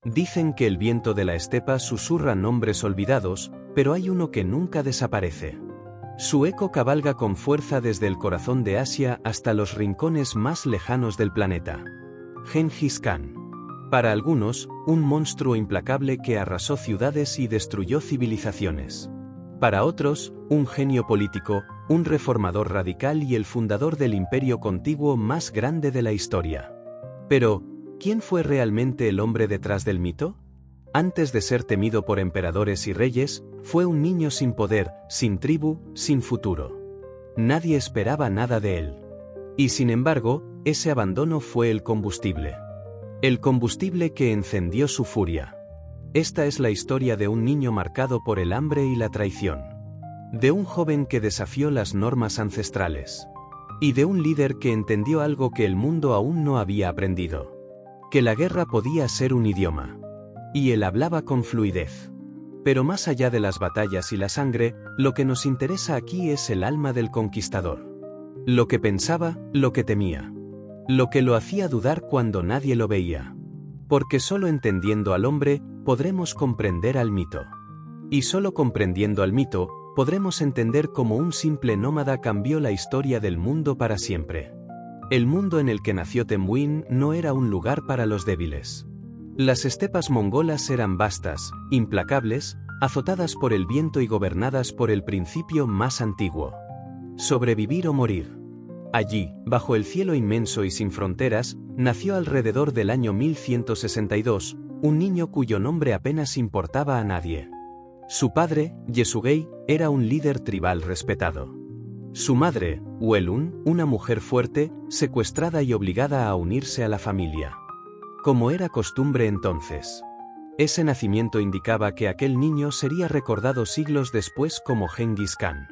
Dicen que el viento de la estepa susurra nombres olvidados, pero hay uno que nunca desaparece. Su eco cabalga con fuerza desde el corazón de Asia hasta los rincones más lejanos del planeta. Gengis Khan. Para algunos, un monstruo implacable que arrasó ciudades y destruyó civilizaciones. Para otros, un genio político, un reformador radical y el fundador del imperio contiguo más grande de la historia. Pero, ¿quién fue realmente el hombre detrás del mito? Antes de ser temido por emperadores y reyes, fue un niño sin poder, sin tribu, sin futuro. Nadie esperaba nada de él. Y sin embargo, ese abandono fue el combustible. El combustible que encendió su furia. Esta es la historia de un niño marcado por el hambre y la traición. De un joven que desafió las normas ancestrales. Y de un líder que entendió algo que el mundo aún no había aprendido. Que la guerra podía ser un idioma. Y él hablaba con fluidez. Pero más allá de las batallas y la sangre, lo que nos interesa aquí es el alma del conquistador. Lo que pensaba, lo que temía. Lo que lo hacía dudar cuando nadie lo veía. Porque solo entendiendo al hombre, podremos comprender al mito. Y solo comprendiendo al mito, podremos entender cómo un simple nómada cambió la historia del mundo para siempre. El mundo en el que nació Temüin no era un lugar para los débiles. Las estepas mongolas eran vastas, implacables, azotadas por el viento y gobernadas por el principio más antiguo. Sobrevivir o morir. Allí, bajo el cielo inmenso y sin fronteras, nació alrededor del año 1162, un niño cuyo nombre apenas importaba a nadie. Su padre, Yesugei, era un líder tribal respetado. Su madre, Welun, una mujer fuerte, secuestrada y obligada a unirse a la familia. Como era costumbre entonces. Ese nacimiento indicaba que aquel niño sería recordado siglos después como Gengis Khan.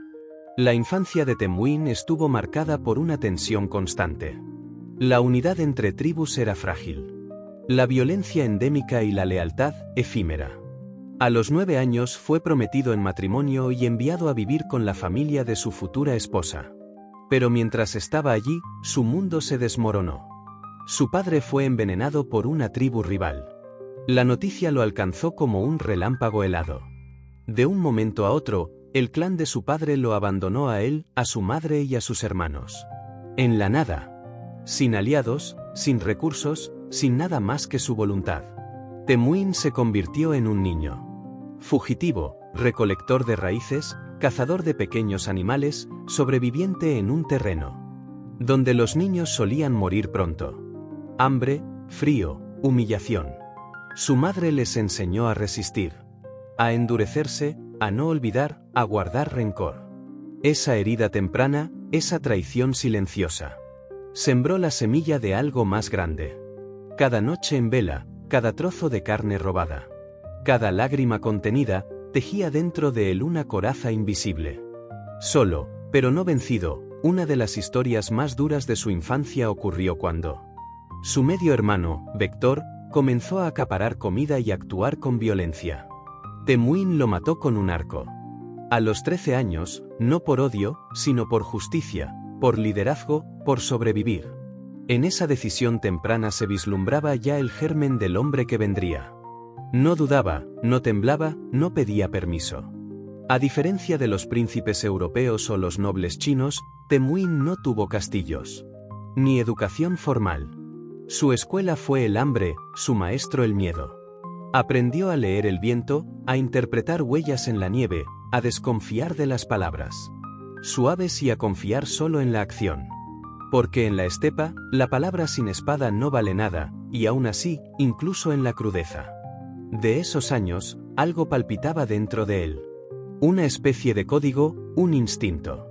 La infancia de Temüin estuvo marcada por una tensión constante. La unidad entre tribus era frágil. La violencia endémica y la lealtad, efímera. A los 9 años fue prometido en matrimonio y enviado a vivir con la familia de su futura esposa. Pero mientras estaba allí, su mundo se desmoronó. Su padre fue envenenado por una tribu rival. La noticia lo alcanzó como un relámpago helado. De un momento a otro, el clan de su padre lo abandonó a él, a su madre y a sus hermanos. En la nada. Sin aliados, sin recursos, sin nada más que su voluntad. Temüin se convirtió en un niño. Fugitivo, recolector de raíces, cazador de pequeños animales, sobreviviente en un terreno. Donde los niños solían morir pronto. Hambre, frío, humillación. Su madre les enseñó a resistir. A endurecerse, a no olvidar, a guardar rencor. Esa herida temprana, esa traición silenciosa. Sembró la semilla de algo más grande. Cada noche en vela, cada trozo de carne robada. Cada lágrima contenida, tejía dentro de él una coraza invisible. Solo, pero no vencido, una de las historias más duras de su infancia ocurrió cuando su medio hermano, Vector, comenzó a acaparar comida y actuar con violencia. Temüin lo mató con un arco. A los 13 años, no por odio, sino por justicia, por liderazgo, por sobrevivir. En esa decisión temprana se vislumbraba ya el germen del hombre que vendría. No dudaba, no temblaba, no pedía permiso. A diferencia de los príncipes europeos o los nobles chinos, Temüin no tuvo castillos. Ni educación formal. Su escuela fue el hambre, su maestro el miedo. Aprendió a leer el viento, a interpretar huellas en la nieve, a desconfiar de las palabras suaves y a confiar solo en la acción. Porque en la estepa, la palabra sin espada no vale nada, y aún así, incluso en la crudeza de esos años, algo palpitaba dentro de él. Una especie de código, un instinto.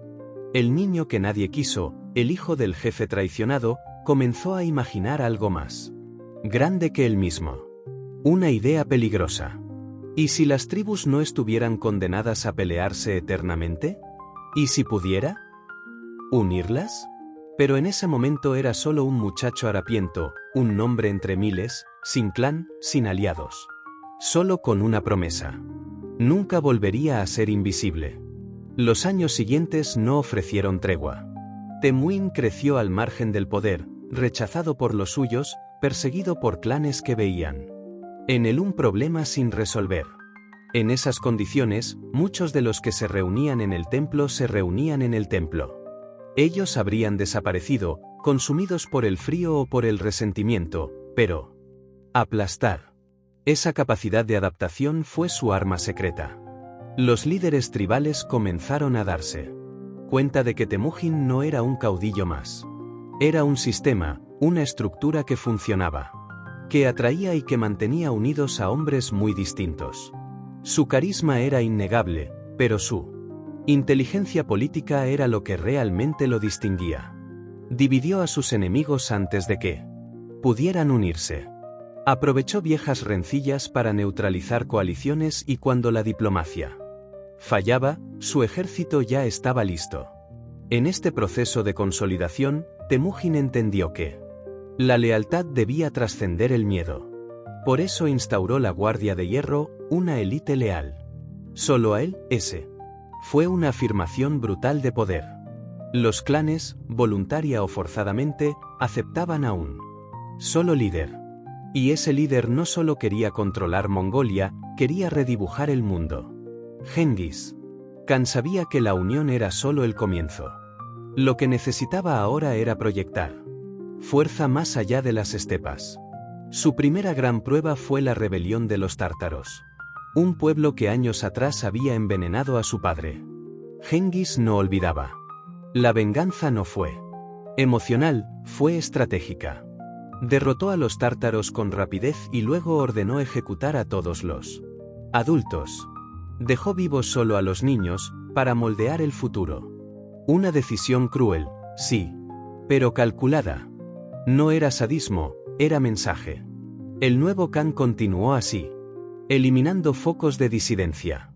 El niño que nadie quiso, el hijo del jefe traicionado, comenzó a imaginar algo más grande que él mismo. Una idea peligrosa. ¿Y si las tribus no estuvieran condenadas a pelearse eternamente? ¿Y si pudiera unirlas? Pero en ese momento era solo un muchacho harapiento, un nombre entre miles, sin clan, sin aliados. Solo con una promesa. Nunca volvería a ser invisible. Los años siguientes no ofrecieron tregua. Temüin creció al margen del poder, rechazado por los suyos, perseguido por clanes que veían En él un problema sin resolver. En esas condiciones, muchos de los que se reunían en el templo se reunían en el templo. Ellos habrían desaparecido, consumidos por el frío o por el resentimiento, pero aplastar. Esa capacidad de adaptación fue su arma secreta. Los líderes tribales comenzaron a darse cuenta de que Temujin no era un caudillo más. Era un sistema, una estructura que funcionaba, que atraía y que mantenía unidos a hombres muy distintos. Su carisma era innegable, pero su inteligencia política era lo que realmente lo distinguía. Dividió a sus enemigos antes de que pudieran unirse. Aprovechó viejas rencillas para neutralizar coaliciones y cuando la diplomacia fallaba, su ejército ya estaba listo. En este proceso de consolidación, Temujin entendió que la lealtad debía trascender el miedo. Por eso instauró la Guardia de Hierro, una élite leal. Solo a él, ese. Fue una afirmación brutal de poder. Los clanes, voluntaria o forzadamente, aceptaban a un solo líder. Y ese líder no solo quería controlar Mongolia, quería redibujar el mundo. Genghis Khan sabía que la unión era solo el comienzo. Lo que necesitaba ahora era proyectar fuerza más allá de las estepas. Su primera gran prueba fue la rebelión de los tártaros. Un pueblo que años atrás había envenenado a su padre. Genghis no olvidaba. La venganza no fue emocional, fue estratégica. Derrotó a los tártaros con rapidez y luego ordenó ejecutar a todos los adultos. Dejó vivos solo a los niños, para moldear el futuro. Una decisión cruel, sí, pero calculada. No era sadismo, era mensaje. El nuevo Khan continuó así, eliminando focos de disidencia.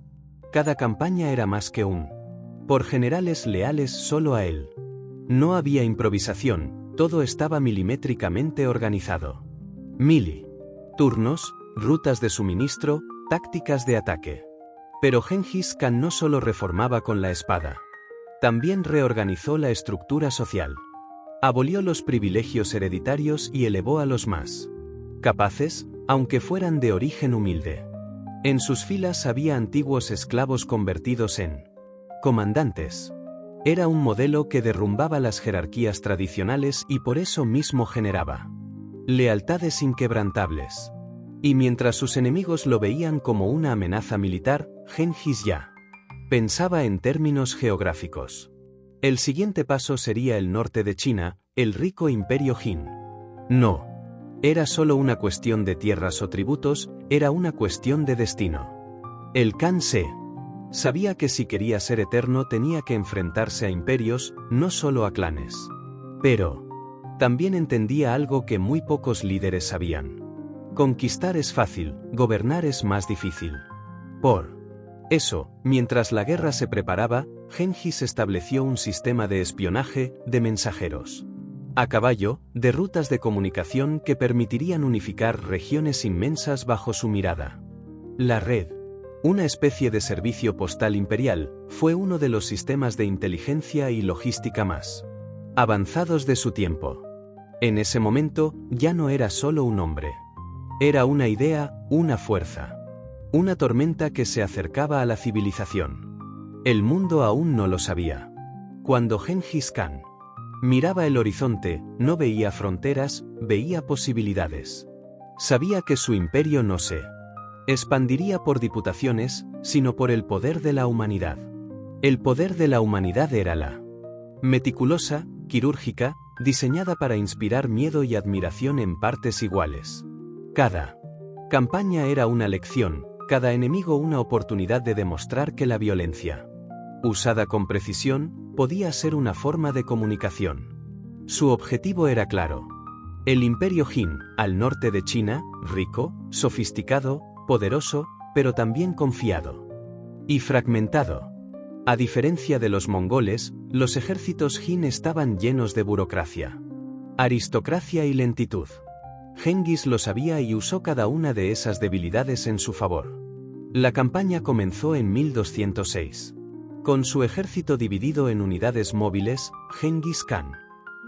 Cada campaña era más que por generales leales solo a él. No había improvisación, todo estaba milimétricamente organizado. Turnos, rutas de suministro, tácticas de ataque. Pero Genghis Khan no solo reformaba con la espada. También reorganizó la estructura social. Abolió los privilegios hereditarios y elevó a los más capaces, aunque fueran de origen humilde. En sus filas había antiguos esclavos convertidos en comandantes. Era un modelo que derrumbaba las jerarquías tradicionales y por eso mismo generaba lealtades inquebrantables. Y mientras sus enemigos lo veían como una amenaza militar, Genghis ya pensaba en términos geográficos. El siguiente paso sería el norte de China, el rico imperio Jin. No era solo una cuestión de tierras o tributos, era una cuestión de destino. El Khan sabía que si quería ser eterno tenía que enfrentarse a imperios, no solo a clanes. Pero también entendía algo que muy pocos líderes sabían. Conquistar es fácil, gobernar es más difícil. Por eso, mientras la guerra se preparaba, Genghis estableció un sistema de espionaje, de mensajeros a caballo, de rutas de comunicación que permitirían unificar regiones inmensas bajo su mirada. La red, una especie de servicio postal imperial, fue uno de los sistemas de inteligencia y logística más avanzados de su tiempo. En ese momento, ya no era solo un hombre. Era una idea, una fuerza. Una tormenta que se acercaba a la civilización. El mundo aún no lo sabía. Cuando Genghis Khan miraba el horizonte, no veía fronteras, veía posibilidades. Sabía que su imperio no se expandiría por diputaciones, sino por el poder de la humanidad. El poder de la humanidad era la meticulosa, quirúrgica, diseñada para inspirar miedo y admiración en partes iguales. Cada campaña era una lección, cada enemigo una oportunidad de demostrar que la violencia, usada con precisión, podía ser una forma de comunicación. Su objetivo era claro. El imperio Jin, al norte de China, rico, sofisticado, poderoso, pero también confiado y fragmentado. A diferencia de los mongoles, los ejércitos Jin estaban llenos de burocracia, aristocracia y lentitud. Genghis lo sabía y usó cada una de esas debilidades en su favor. La campaña comenzó en 1206. Con su ejército dividido en unidades móviles, Genghis Khan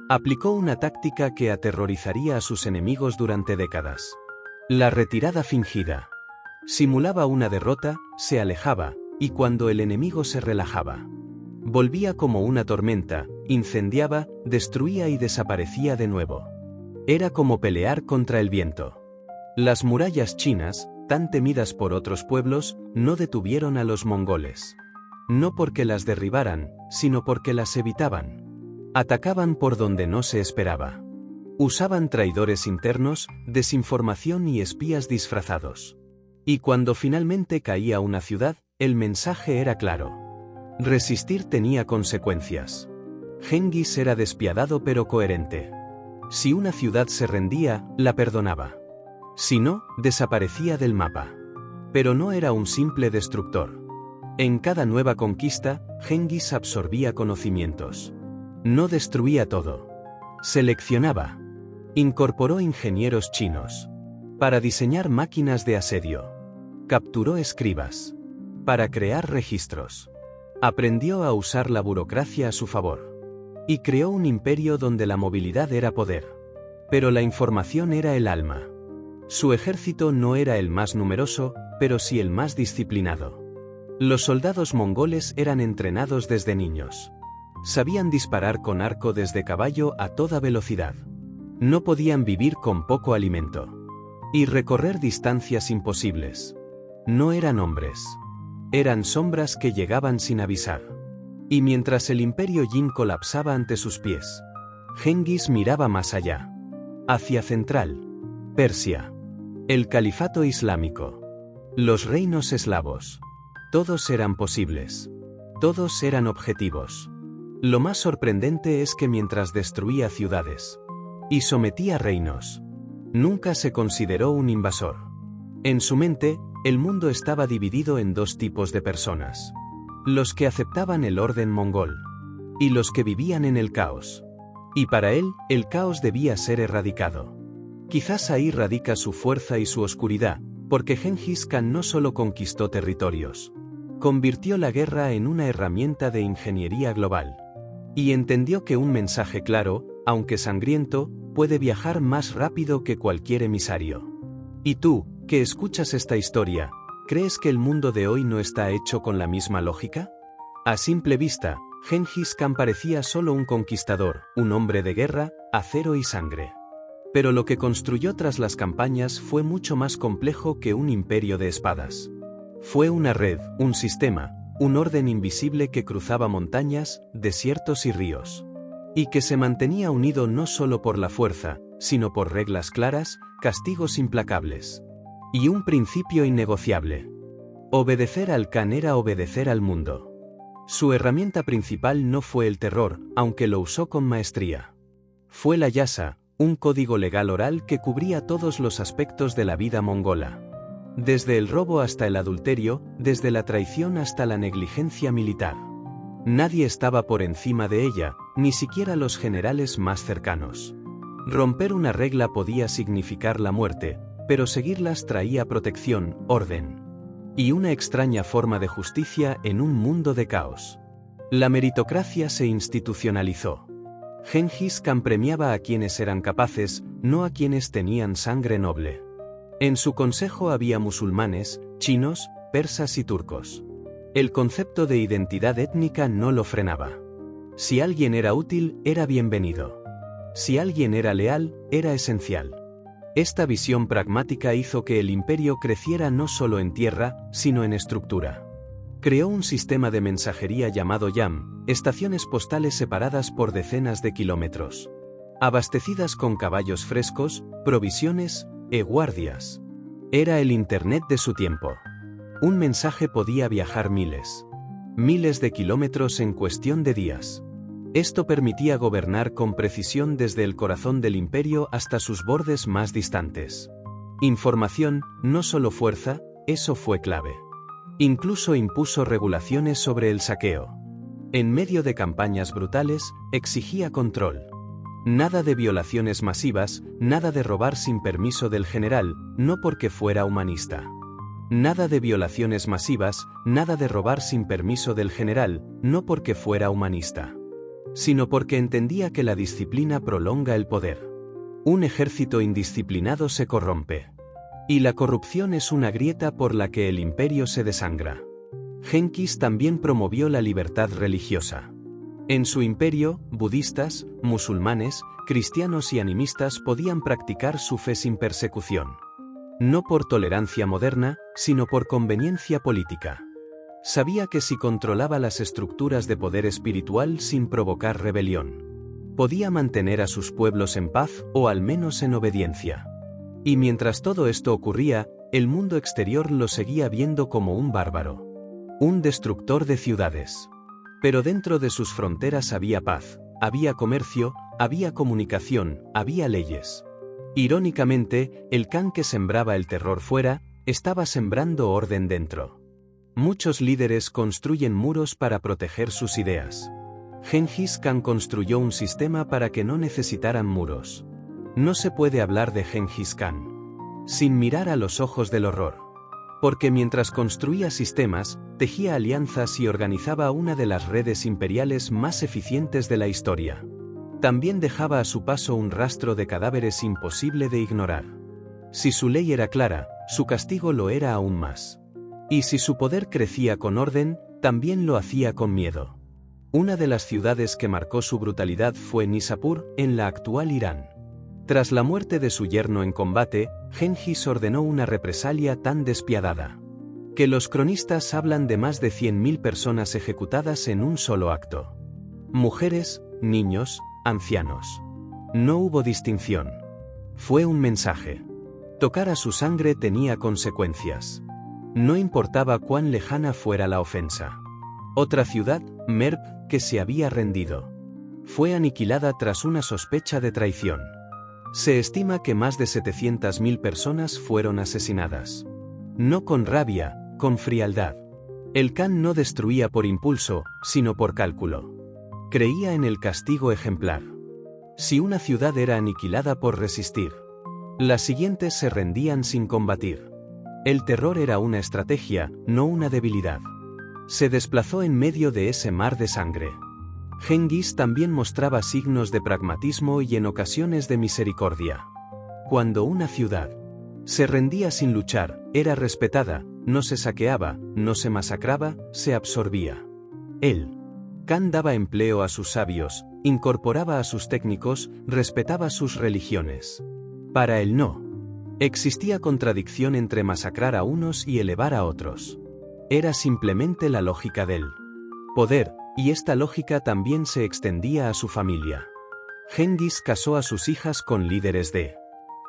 aplicó una táctica que aterrorizaría a sus enemigos durante décadas. La retirada fingida. Simulaba una derrota, se alejaba, y cuando el enemigo se relajaba, volvía como una tormenta, incendiaba, destruía y desaparecía de nuevo. Era como pelear contra el viento. Las murallas chinas, tan temidas por otros pueblos, no detuvieron a los mongoles. No porque las derribaran, sino porque las evitaban. Atacaban por donde no se esperaba. Usaban traidores internos, desinformación y espías disfrazados. Y cuando finalmente caía una ciudad, el mensaje era claro. Resistir tenía consecuencias. Genghis era despiadado pero coherente. Si una ciudad se rendía, la perdonaba. Si no, desaparecía del mapa. Pero no era un simple destructor. En cada nueva conquista, Genghis absorbía conocimientos. No destruía todo. Seleccionaba. Incorporó ingenieros chinos. Para diseñar máquinas de asedio. Capturó escribas. Para crear registros. Aprendió a usar la burocracia a su favor. Y creó un imperio donde la movilidad era poder. Pero la información era el alma. Su ejército no era el más numeroso, pero sí el más disciplinado. Los soldados mongoles eran entrenados desde niños. Sabían disparar con arco desde caballo a toda velocidad. No podían vivir con poco alimento. Y recorrer distancias imposibles. No eran hombres. Eran sombras que llegaban sin avisar. Y mientras el imperio Jin colapsaba ante sus pies, Genghis miraba más allá. Hacia Central. Persia. El califato islámico. Los reinos eslavos. Todos eran posibles. Todos eran objetivos. Lo más sorprendente es que mientras destruía ciudades y sometía reinos, nunca se consideró un invasor. En su mente, el mundo estaba dividido en dos tipos de personas. Los que aceptaban el orden mongol. Y los que vivían en el caos. Y para él, el caos debía ser erradicado. Quizás ahí radica su fuerza y su oscuridad, porque Genghis Khan no solo conquistó territorios. Convirtió la guerra en una herramienta de ingeniería global. Y entendió que un mensaje claro, aunque sangriento, puede viajar más rápido que cualquier emisario. ¿Y tú, que escuchas esta historia, crees que el mundo de hoy no está hecho con la misma lógica? A simple vista, Genghis Khan parecía solo un conquistador, un hombre de guerra, acero y sangre. Pero lo que construyó tras las campañas fue mucho más complejo que un imperio de espadas. Fue una red, un sistema, un orden invisible que cruzaba montañas, desiertos y ríos. Y que se mantenía unido no solo por la fuerza, sino por reglas claras, castigos implacables. Y un principio innegociable. Obedecer al Khan era obedecer al mundo. Su herramienta principal no fue el terror, aunque lo usó con maestría. Fue la yasa, un código legal oral que cubría todos los aspectos de la vida mongola. Desde el robo hasta el adulterio, desde la traición hasta la negligencia militar. Nadie estaba por encima de ella, ni siquiera los generales más cercanos. Romper una regla podía significar la muerte, pero seguirlas traía protección, orden. Y una extraña forma de justicia en un mundo de caos. La meritocracia se institucionalizó. Genghis Khan premiaba a quienes eran capaces, no a quienes tenían sangre noble. En su consejo había musulmanes, chinos, persas y turcos. El concepto de identidad étnica no lo frenaba. Si alguien era útil, era bienvenido. Si alguien era leal, era esencial. Esta visión pragmática hizo que el imperio creciera no solo en tierra, sino en estructura. Creó un sistema de mensajería llamado Yam, estaciones postales separadas por decenas de kilómetros. Abastecidas con caballos frescos, provisiones, guardias. Era el Internet de su tiempo. Un mensaje podía viajar miles de kilómetros en cuestión de días. Esto permitía gobernar con precisión desde el corazón del imperio hasta sus bordes más distantes. Información, no solo fuerza, eso fue clave. Incluso impuso regulaciones sobre el saqueo. En medio de campañas brutales, exigía control. Nada de violaciones masivas, nada de robar sin permiso del general, no porque fuera humanista. Nada de violaciones masivas, nada de robar sin permiso del general, no porque fuera humanista. Sino porque entendía que la disciplina prolonga el poder. Un ejército indisciplinado se corrompe. Y la corrupción es una grieta por la que el imperio se desangra. Genghis también promovió la libertad religiosa. En su imperio, budistas, musulmanes, cristianos y animistas podían practicar su fe sin persecución. No por tolerancia moderna, sino por conveniencia política. Sabía que si controlaba las estructuras de poder espiritual sin provocar rebelión, podía mantener a sus pueblos en paz o al menos en obediencia. Y mientras todo esto ocurría, el mundo exterior lo seguía viendo como un bárbaro. Un destructor de ciudades. Pero dentro de sus fronteras había paz, había comercio, había comunicación, había leyes. Irónicamente, el Khan que sembraba el terror fuera, estaba sembrando orden dentro. Muchos líderes construyen muros para proteger sus ideas. Genghis Khan construyó un sistema para que no necesitaran muros. No se puede hablar de Genghis Khan sin mirar a los ojos del horror. Porque mientras construía sistemas, tejía alianzas y organizaba una de las redes imperiales más eficientes de la historia. También dejaba a su paso un rastro de cadáveres imposible de ignorar. Si su ley era clara, su castigo lo era aún más. Y si su poder crecía con orden, también lo hacía con miedo. Una de las ciudades que marcó su brutalidad fue Nishapur, en la actual Irán. Tras la muerte de su yerno en combate, Genghis ordenó una represalia tan despiadada que los cronistas hablan de más de 100.000 personas ejecutadas en un solo acto. Mujeres, niños, ancianos. No hubo distinción. Fue un mensaje. Tocar a su sangre tenía consecuencias. No importaba cuán lejana fuera la ofensa. Otra ciudad, Merv, que se había rendido, fue aniquilada tras una sospecha de traición. Se estima que más de 700.000 personas fueron asesinadas. No con rabia, con frialdad. El Khan no destruía por impulso, sino por cálculo. Creía en el castigo ejemplar. Si una ciudad era aniquilada por resistir, las siguientes se rendían sin combatir. El terror era una estrategia, no una debilidad. Se desplazó en medio de ese mar de sangre. Genghis también mostraba signos de pragmatismo y en ocasiones de misericordia. Cuando una ciudad se rendía sin luchar, era respetada, no se saqueaba, no se masacraba, se absorbía. Él, Khan, daba empleo a sus sabios, incorporaba a sus técnicos, respetaba sus religiones. Para él no existía contradicción entre masacrar a unos y elevar a otros. Era simplemente la lógica del poder, y esta lógica también se extendía a su familia. Genghis casó a sus hijas con líderes de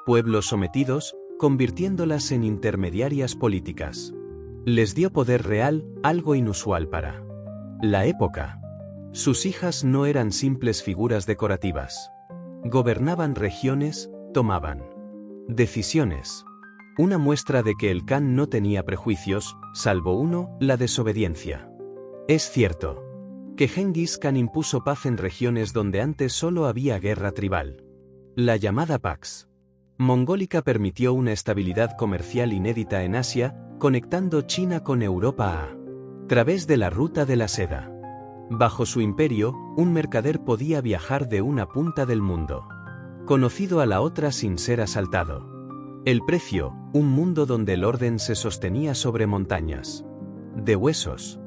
pueblos sometidos, convirtiéndolas en intermediarias políticas. Les dio poder real, algo inusual para la época. Sus hijas no eran simples figuras decorativas. Gobernaban regiones, tomaban decisiones. Una muestra de que el Khan no tenía prejuicios, salvo uno, la desobediencia. Es cierto que Genghis Khan impuso paz en regiones donde antes solo había guerra tribal. La llamada Pax Mongólica permitió una estabilidad comercial inédita en Asia, conectando China con Europa a través de la ruta de la seda. Bajo su imperio, un mercader podía viajar de una punta del mundo conocido a la otra sin ser asaltado. El precio, un mundo donde el orden se sostenía sobre montañas de huesos.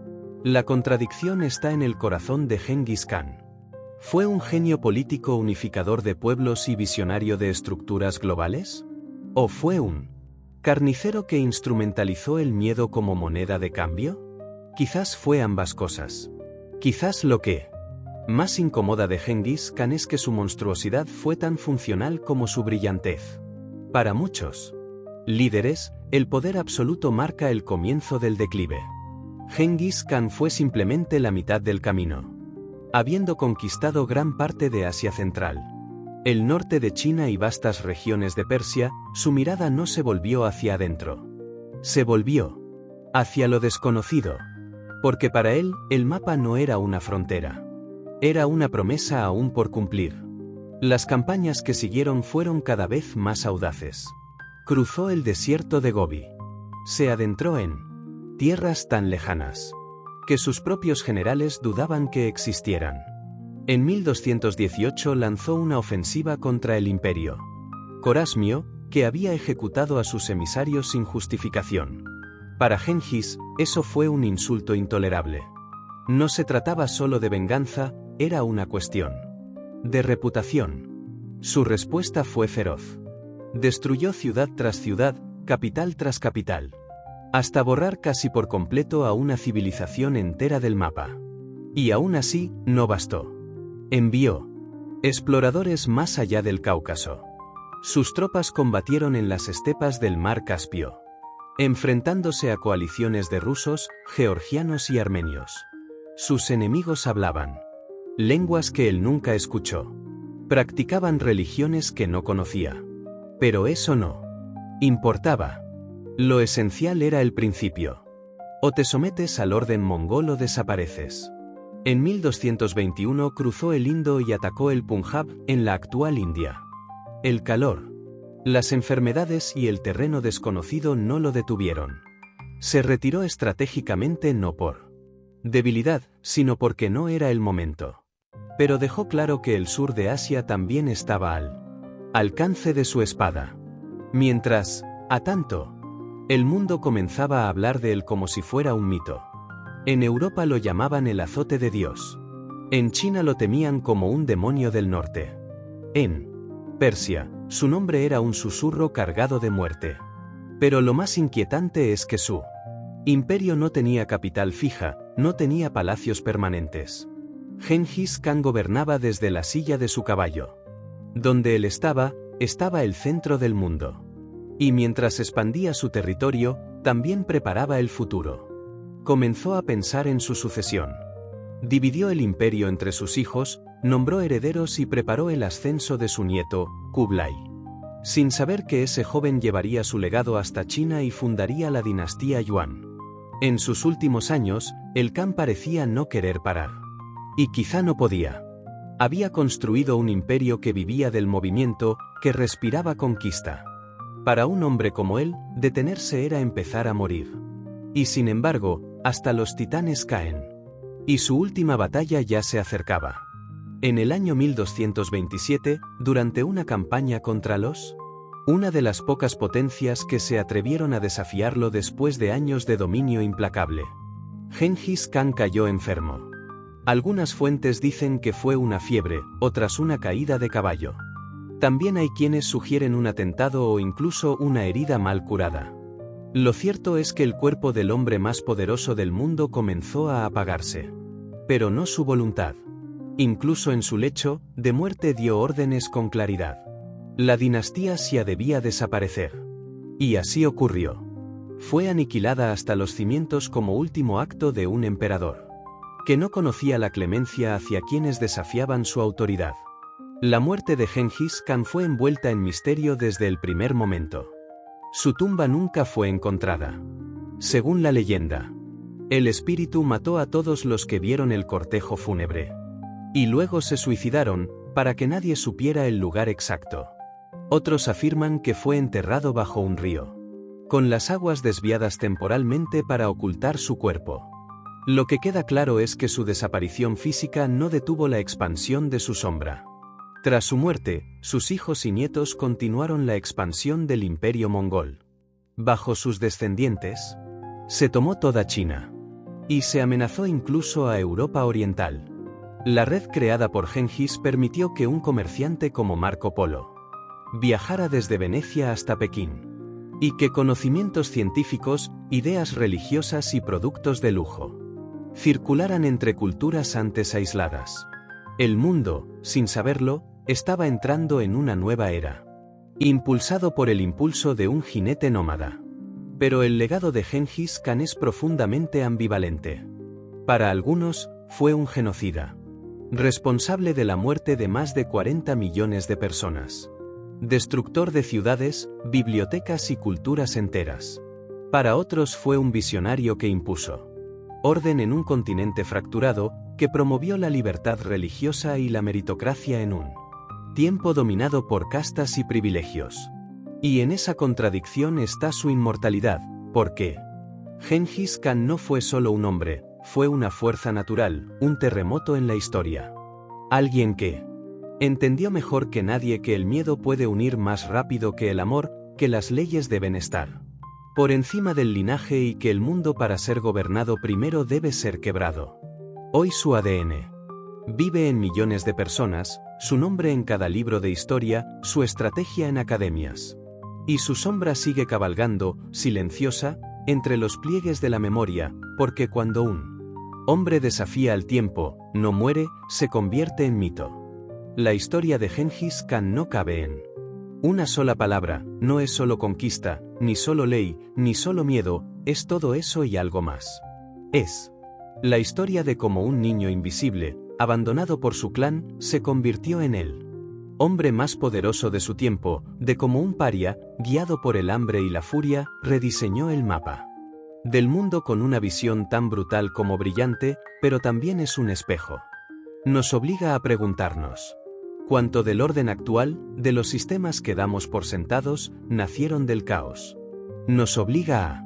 La contradicción está en el corazón de Genghis Khan. ¿Fue un genio político unificador de pueblos y visionario de estructuras globales? ¿O fue un carnicero que instrumentalizó el miedo como moneda de cambio? Quizás fue ambas cosas. Quizás lo que más incomoda de Genghis Khan es que su monstruosidad fue tan funcional como su brillantez. Para muchos líderes, el poder absoluto marca el comienzo del declive. Genghis Khan fue simplemente la mitad del camino. Habiendo conquistado gran parte de Asia Central, el norte de China y vastas regiones de Persia, su mirada no se volvió hacia adentro. Se volvió hacia lo desconocido. Porque para él, el mapa no era una frontera. Era una promesa aún por cumplir. Las campañas que siguieron fueron cada vez más audaces. Cruzó el desierto de Gobi. Se adentró en tierras tan lejanas que sus propios generales dudaban que existieran. En 1218 lanzó una ofensiva contra el imperio. Corasmio, que había ejecutado a sus emisarios sin justificación. Para Gengis, eso fue un insulto intolerable. No se trataba solo de venganza, era una cuestión de reputación. Su respuesta fue feroz. Destruyó ciudad tras ciudad, capital tras capital, hasta borrar casi por completo a una civilización entera del mapa. Y aún así, no bastó. Envió exploradores más allá del Cáucaso. Sus tropas combatieron en las estepas del mar Caspio, enfrentándose a coaliciones de rusos, georgianos y armenios. Sus enemigos hablaban lenguas que él nunca escuchó. Practicaban religiones que no conocía. Pero eso no importaba. Lo esencial era el principio. O te sometes al orden mongol o desapareces. En 1221 cruzó el Indo y atacó el Punjab, en la actual India. El calor, las enfermedades y el terreno desconocido no lo detuvieron. Se retiró estratégicamente no por debilidad, sino porque no era el momento. Pero dejó claro que el sur de Asia también estaba al alcance de su espada. Mientras, a tanto, el mundo comenzaba a hablar de él como si fuera un mito. En Europa lo llamaban el azote de Dios. En China lo temían como un demonio del norte. En Persia, su nombre era un susurro cargado de muerte. Pero lo más inquietante es que su imperio no tenía capital fija, no tenía palacios permanentes. Gengis Khan gobernaba desde la silla de su caballo. Donde él estaba el centro del mundo. Y mientras expandía su territorio, también preparaba el futuro. Comenzó a pensar en su sucesión. Dividió el imperio entre sus hijos, nombró herederos y preparó el ascenso de su nieto, Kublai. Sin saber que ese joven llevaría su legado hasta China y fundaría la dinastía Yuan. En sus últimos años, el Khan parecía no querer parar. Y quizá no podía. Había construido un imperio que vivía del movimiento, que respiraba conquista. Para un hombre como él, detenerse era empezar a morir. Y sin embargo, hasta los titanes caen. Y su última batalla ya se acercaba. En el año 1227, durante una campaña contra una de las pocas potencias que se atrevieron a desafiarlo después de años de dominio implacable, Gengis Khan cayó enfermo. Algunas fuentes dicen que fue una fiebre, otras una caída de caballo. También hay quienes sugieren un atentado o incluso una herida mal curada. Lo cierto es que el cuerpo del hombre más poderoso del mundo comenzó a apagarse. Pero no su voluntad. Incluso en su lecho de muerte dio órdenes con claridad. La dinastía Xia debía desaparecer. Y así ocurrió. Fue aniquilada hasta los cimientos como último acto de un emperador que no conocía la clemencia hacia quienes desafiaban su autoridad. La muerte de Gengis Khan fue envuelta en misterio desde el primer momento. Su tumba nunca fue encontrada. Según la leyenda, el espíritu mató a todos los que vieron el cortejo fúnebre. Y luego se suicidaron, para que nadie supiera el lugar exacto. Otros afirman que fue enterrado bajo un río, con las aguas desviadas temporalmente para ocultar su cuerpo. Lo que queda claro es que su desaparición física no detuvo la expansión de su sombra. Tras su muerte, sus hijos y nietos continuaron la expansión del imperio mongol. Bajo sus descendientes, se tomó toda China. Y se amenazó incluso a Europa Oriental. La red creada por Gengis permitió que un comerciante como Marco Polo viajara desde Venecia hasta Pekín. Y que conocimientos científicos, ideas religiosas y productos de lujo circularan entre culturas antes aisladas. El mundo, sin saberlo, estaba entrando en una nueva era, impulsado por el impulso de un jinete nómada. Pero el legado de Gengis Khan es profundamente ambivalente. Para algunos, fue un genocida, responsable de la muerte de más de 40 millones de personas. Destructor de ciudades, bibliotecas y culturas enteras. Para otros fue un visionario que impuso orden en un continente fracturado, que promovió la libertad religiosa y la meritocracia en un tiempo dominado por castas y privilegios. Y en esa contradicción está su inmortalidad, porque Gengis Khan no fue solo un hombre, fue una fuerza natural, un terremoto en la historia. Alguien que entendió mejor que nadie que el miedo puede unir más rápido que el amor, que las leyes deben estar por encima del linaje y que el mundo para ser gobernado primero debe ser quebrado. Hoy su ADN vive en millones de personas, su nombre en cada libro de historia, su estrategia en academias. Y su sombra sigue cabalgando, silenciosa, entre los pliegues de la memoria, porque cuando un hombre desafía al tiempo, no muere, se convierte en mito. La historia de Gengis Khan no cabe en una sola palabra, no es solo conquista, ni solo ley, ni solo miedo, es todo eso y algo más. Es la historia de cómo un niño invisible, abandonado por su clan, se convirtió en el hombre más poderoso de su tiempo, de cómo un paria, guiado por el hambre y la furia, rediseñó el mapa del mundo con una visión tan brutal como brillante, pero también es un espejo. Nos obliga a preguntarnos cuánto del orden actual, de los sistemas que damos por sentados, nacieron del caos. Nos obliga a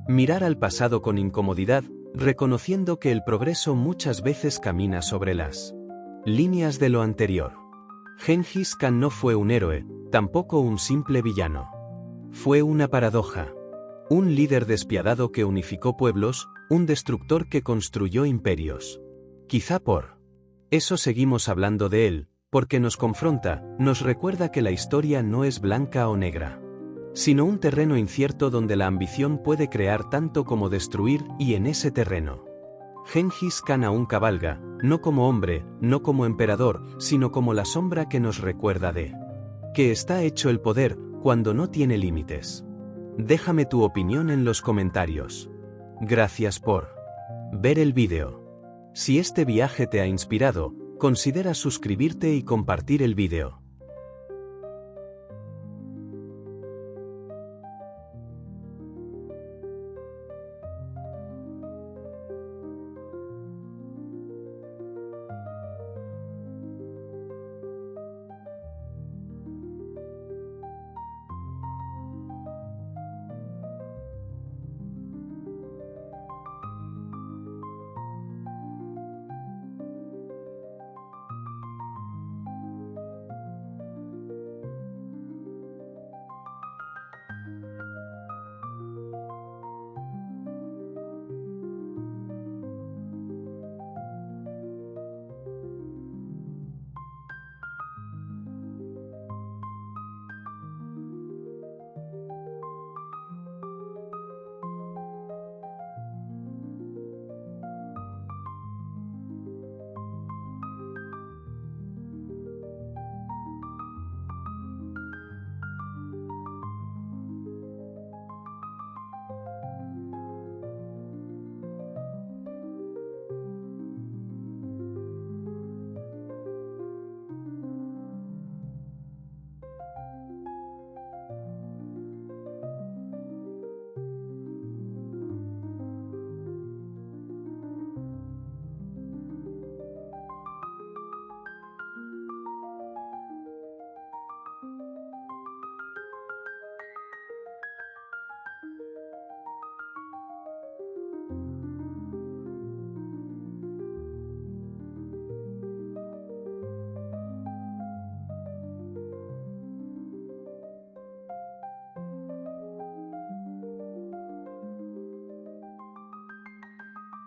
mirar al pasado con incomodidad, reconociendo que el progreso muchas veces camina sobre las líneas de lo anterior. Gengis Khan no fue un héroe, tampoco un simple villano. Fue una paradoja. Un líder despiadado que unificó pueblos, un destructor que construyó imperios. Quizá por eso seguimos hablando de él, porque nos confronta, nos recuerda que la historia no es blanca o negra, sino un terreno incierto donde la ambición puede crear tanto como destruir, y en ese terreno Gengis Khan aún cabalga, no como hombre, no como emperador, sino como la sombra que nos recuerda de que está hecho el poder, cuando no tiene límites. Déjame tu opinión en los comentarios. Gracias por ver el vídeo. Si este viaje te ha inspirado, considera suscribirte y compartir el vídeo.